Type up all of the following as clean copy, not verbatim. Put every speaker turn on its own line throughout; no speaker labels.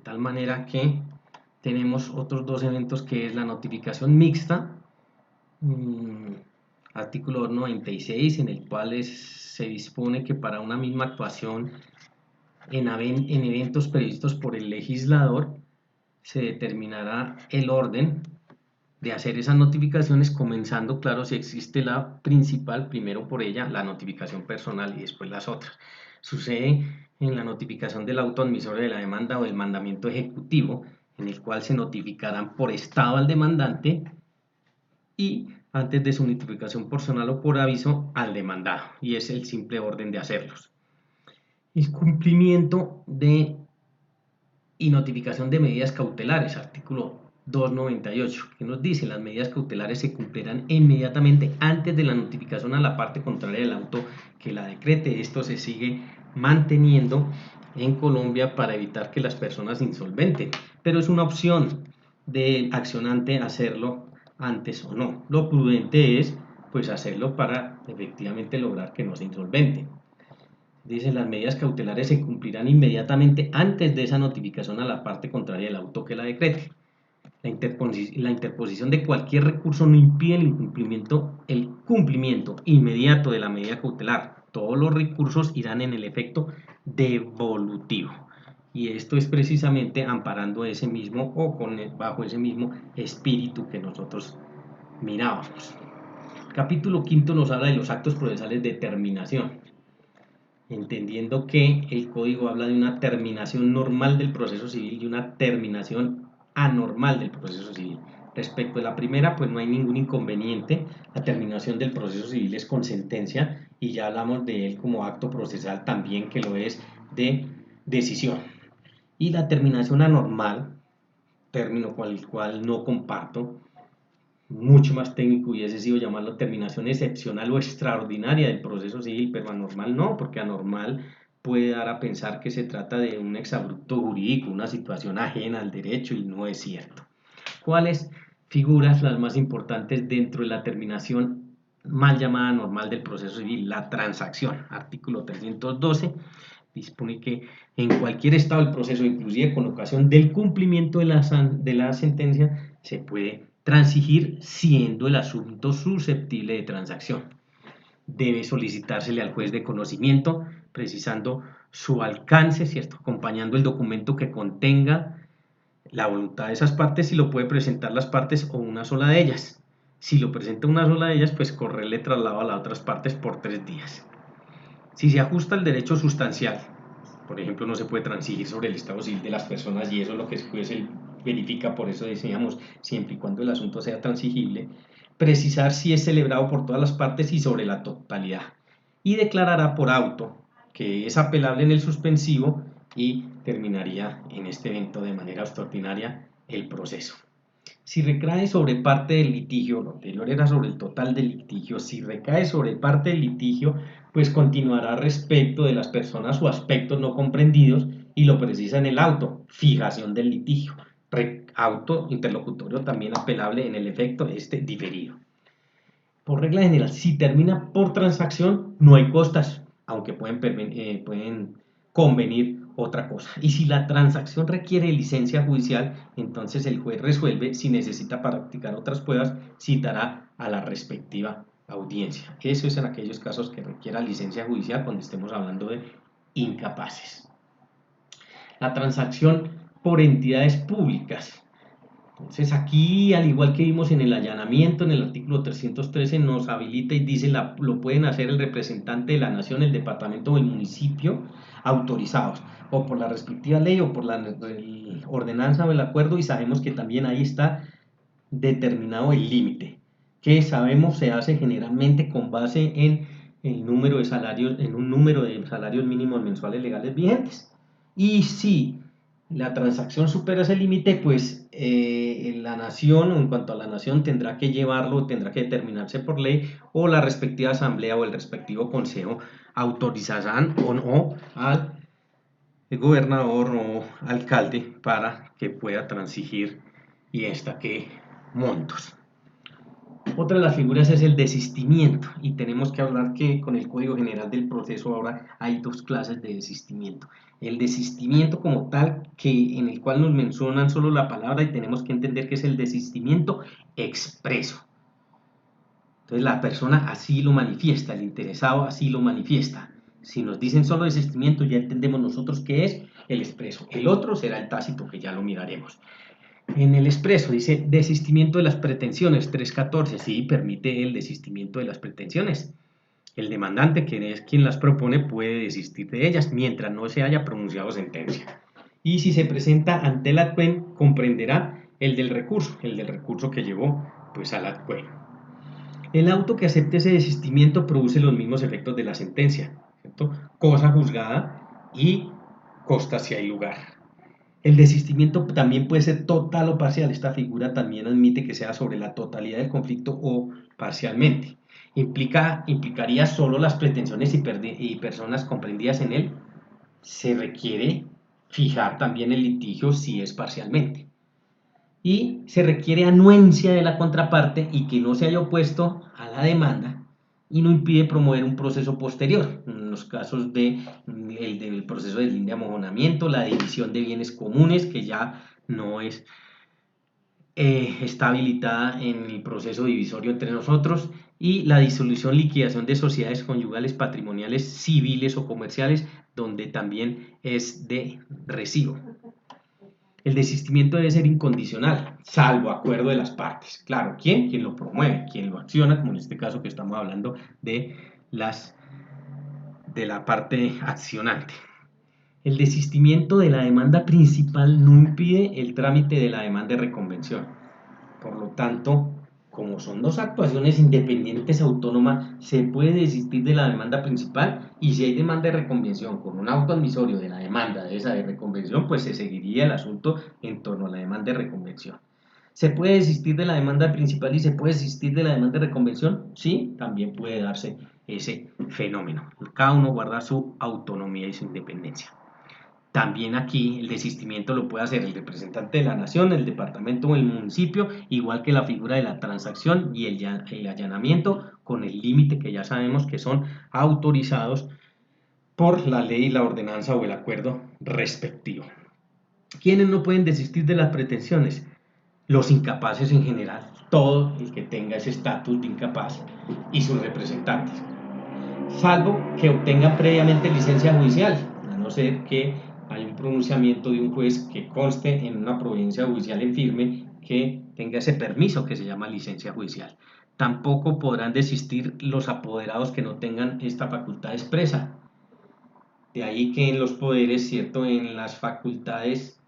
tal manera que tenemos otros dos eventos, que es la notificación mixta, artículo 96, en el cual se dispone que para una misma actuación en eventos previstos por el legislador se determinará el orden de hacer esas notificaciones, comenzando, claro, si existe la principal, primero por ella, la notificación personal y después las otras. Sucede en la notificación del autoadmisor de la demanda o del mandamiento ejecutivo, en el cual se notificarán por estado al demandante y antes de su notificación personal o por aviso al demandado, y es el simple orden de hacerlos. El cumplimiento de y notificación de medidas cautelares, artículo 298, que nos dice: las medidas cautelares se cumplirán inmediatamente antes de la notificación a la parte contraria del auto que la decrete. Esto se sigue manteniendo en Colombia para evitar que las personas insolventen, pero es una opción del accionante hacerlo antes o no. Lo prudente es pues hacerlo para efectivamente lograr que no se insolventen. Dice: las medidas cautelares se cumplirán inmediatamente antes de esa notificación a la parte contraria del auto que la decrete. La interposición de cualquier recurso no impide el cumplimiento inmediato de la medida cautelar. Todos los recursos irán en el efecto devolutivo. Y esto es precisamente amparando ese mismo o bajo ese mismo espíritu que nosotros mirábamos. El capítulo quinto nos habla de los actos procesales de terminación, entendiendo que el código habla de una terminación normal del proceso civil y una terminación anormal del proceso civil. Respecto a la primera, pues no hay ningún inconveniente. La terminación del proceso civil es con sentencia y ya hablamos de él como acto procesal también, que lo es de decisión. Y la terminación anormal, término con el cual no comparto, mucho más técnico, hubiese sido llamarlo terminación excepcional o extraordinaria del proceso civil, pero anormal no, porque anormal puede dar a pensar que se trata de un exabrupto jurídico, una situación ajena al derecho, y no es cierto. ¿Cuáles figuras las más importantes dentro de la terminación mal llamada normal del proceso civil? La transacción, artículo 312, dispone que en cualquier estado del proceso, inclusive con ocasión del cumplimiento de la sentencia, se puede transigir siendo el asunto susceptible de transacción. Debe solicitársele al juez de conocimiento, precisando su alcance, ¿cierto?, acompañando el documento que contenga la voluntad de esas partes, si lo puede presentar las partes o una sola de ellas. Si lo presenta una sola de ellas, pues correrle traslado a las otras partes por 3 días. Si se ajusta al derecho sustancial, por ejemplo, no se puede transigir sobre el estado civil de las personas, y eso es lo que después se verifica, por eso decíamos, siempre y cuando el asunto sea transigible, precisar si es celebrado por todas las partes y sobre la totalidad, y declarará por auto que es apelable en el suspensivo y terminaría en este evento de manera extraordinaria el proceso. Si recae sobre parte del litigio, lo anterior era sobre el total del litigio, si recae sobre parte del litigio, pues continuará respecto de las personas o aspectos no comprendidos, y lo precisa en el auto: fijación del litigio, auto interlocutorio también apelable en el efecto diferido. Por regla general, si termina por transacción, no hay costas, aunque pueden convenir otra cosa. Y si la transacción requiere licencia judicial, entonces el juez resuelve. Si necesita practicar otras pruebas, citará a la respectiva audiencia. Eso es en aquellos casos que requiera licencia judicial, cuando estemos hablando de incapaces. La transacción por entidades públicas. Entonces aquí, al igual que vimos en el allanamiento, en el artículo 313 nos habilita y dice: lo pueden hacer el representante de la nación, el departamento o el municipio autorizados, o por la respectiva ley o por la ordenanza o el acuerdo, y sabemos que también ahí está determinado el límite, que sabemos se hace generalmente con base en el número de salarios, en un número de salarios mínimos mensuales legales vigentes. Y si la transacción supera ese límite, pues la nación, o en cuanto a la nación, tendrá que llevarlo, tendrá que determinarse por ley, o la respectiva asamblea o el respectivo consejo autorizarán o no al gobernador o alcalde para que pueda transigir y hasta qué montos. Otra de las figuras es el desistimiento, y tenemos que hablar que con el Código General del Proceso ahora hay 2 clases de desistimiento: El desistimiento como tal, en el cual nos mencionan solo la palabra y tenemos que entender que es el desistimiento expreso. Entonces la persona así lo manifiesta, el interesado así lo manifiesta. Si nos dicen solo desistimiento, ya entendemos nosotros qué es el expreso. El otro será el tácito, que ya lo miraremos. En el expreso dice desistimiento de las pretensiones, 314, sí, permite el desistimiento de las pretensiones. El demandante, que es quien las propone, puede desistir de ellas mientras no se haya pronunciado sentencia. Y si se presenta ante el adquen, comprenderá el del recurso que llevó pues al adquen. El auto que acepte ese desistimiento produce los mismos efectos de la sentencia, ¿cierto? Cosa juzgada y costa si hay lugar. El desistimiento también puede ser total o parcial. Esta figura también admite que sea sobre la totalidad del conflicto o parcialmente. Implicaría solo las pretensiones y personas comprendidas en él. Se requiere fijar también el litigio si es parcialmente. Y se requiere anuencia de la contraparte y que no se haya opuesto a la demanda y no impide promover un proceso posterior. En los casos del proceso de amojonamiento, la división de bienes comunes, que ya no está habilitada en el proceso divisorio entre nosotros, y la disolución, liquidación de sociedades conyugales, patrimoniales, civiles o comerciales, donde también es de recibo. El desistimiento debe ser incondicional, salvo acuerdo de las partes. Claro, ¿quién? Quien lo promueve, quien lo acciona, como en este caso que estamos hablando de la parte accionante. El desistimiento de la demanda principal no impide el trámite de la demanda de reconvención. Por lo tanto, como son dos actuaciones independientes autónomas, se puede desistir de la demanda principal y si hay demanda de reconvención con un auto admisorio de la demanda de esa de reconvención, pues se seguiría el asunto en torno a la demanda de reconvención. ¿Se puede desistir de la demanda principal y se puede desistir de la demanda de reconvención? Sí, también puede darse ese fenómeno. Cada uno guarda su autonomía y su independencia. También aquí el desistimiento lo puede hacer el representante de la nación, el departamento o el municipio, igual que la figura de la transacción y el allanamiento, con el límite que ya sabemos que son autorizados por la ley, la ordenanza o el acuerdo respectivo. ¿Quiénes no pueden desistir de las pretensiones? Los incapaces en general, todo el que tenga ese estatus de incapaz y sus representantes, salvo que obtengan previamente licencia judicial, a no ser que hay un pronunciamiento de un juez que conste en una providencia judicial en firme que tenga ese permiso que se llama licencia judicial. Tampoco podrán desistir los apoderados que no tengan esta facultad expresa. De ahí que en los poderes, ¿cierto? En las facultades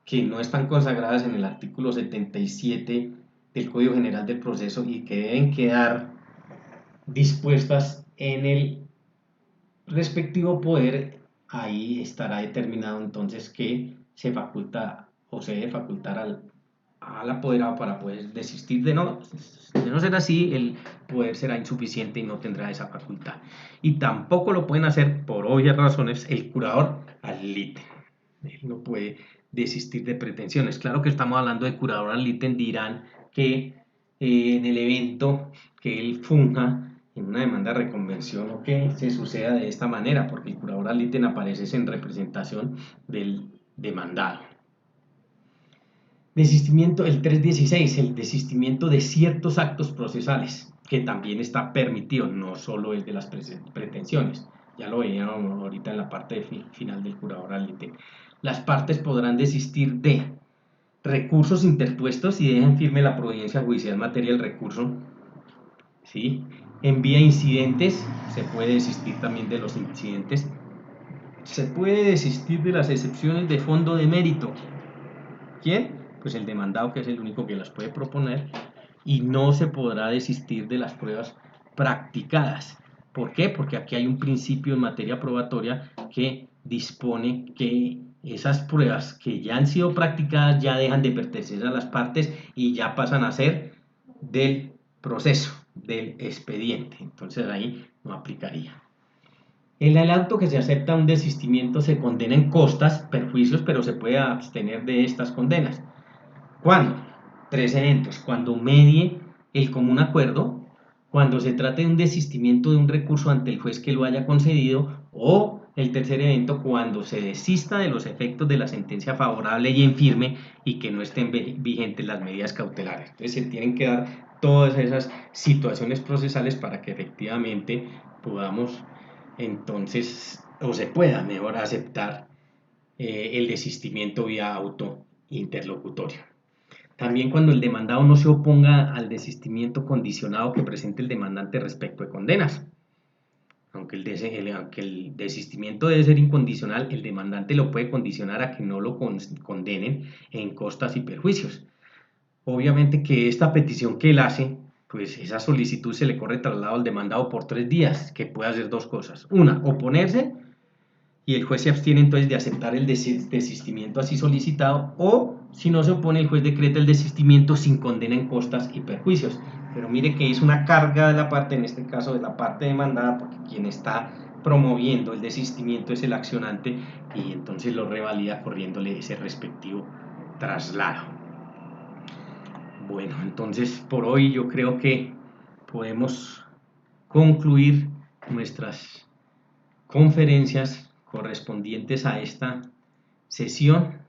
que no están consagradas en el artículo 77 del Código General del Proceso y que deben quedar dispuestas en el respectivo poder, ahí estará determinado entonces que se faculta o se debe facultar al apoderado para poder desistir. De no ser así, el poder será insuficiente y no tendrá esa facultad. Y tampoco lo pueden hacer, por obvias razones, el curador ad litem. Él no puede desistir de pretensiones. Claro que estamos hablando de curador ad litem, dirán que en el evento que él funja en una demanda de reconvención o que se suceda de esta manera, porque el curador ad litem aparece en representación del demandado. Desistimiento, el 316, el desistimiento de ciertos actos procesales, que también está permitido, no solo el de las pretensiones. Ya lo veíamos ahorita en la parte final del curador ad litem. Las partes podrán desistir de recursos interpuestos y dejan firme la providencia judicial en materia del recurso. ¿Sí? En vía incidentes, se puede desistir también de los incidentes. Se puede desistir de las excepciones de fondo de mérito. ¿Quién? Pues el demandado, que es el único que las puede proponer, y no se podrá desistir de las pruebas practicadas. ¿Por qué? Porque aquí hay un principio en materia probatoria que dispone que esas pruebas que ya han sido practicadas ya dejan de pertenecer a las partes y ya pasan a ser del proceso, del expediente. Entonces ahí no aplicaría. En el auto que se acepta un desistimiento se condena en costas, perjuicios, pero se puede abstener de estas condenas. ¿Cuándo? 3 eventos. Cuando medie el común acuerdo, cuando se trate de un desistimiento de un recurso ante el juez que lo haya concedido o el tercer evento cuando se desista de los efectos de la sentencia favorable y en firme y que no estén vigentes las medidas cautelares. Entonces se tienen que dar todas esas situaciones procesales para que efectivamente podamos entonces, o se pueda mejor aceptar el desistimiento vía auto interlocutorio. También cuando el demandado no se oponga al desistimiento condicionado que presente el demandante respecto de condenas. Aunque el desistimiento debe ser incondicional, el demandante lo puede condicionar a que no lo condenen en costas y perjuicios. Obviamente que esta petición que él hace, pues esa solicitud se le corre traslado al demandado por 3 días, que puede hacer dos cosas. Una, oponerse y el juez se abstiene entonces de aceptar el desistimiento así solicitado, o si no se opone el juez decreta el desistimiento sin condena en costas y perjuicios. Pero mire que es una carga de la parte, en este caso de la parte demandada, porque quien está promoviendo el desistimiento es el accionante y entonces lo revalida corriéndole ese respectivo traslado. Bueno, entonces por hoy yo creo que podemos concluir nuestras conferencias correspondientes a esta sesión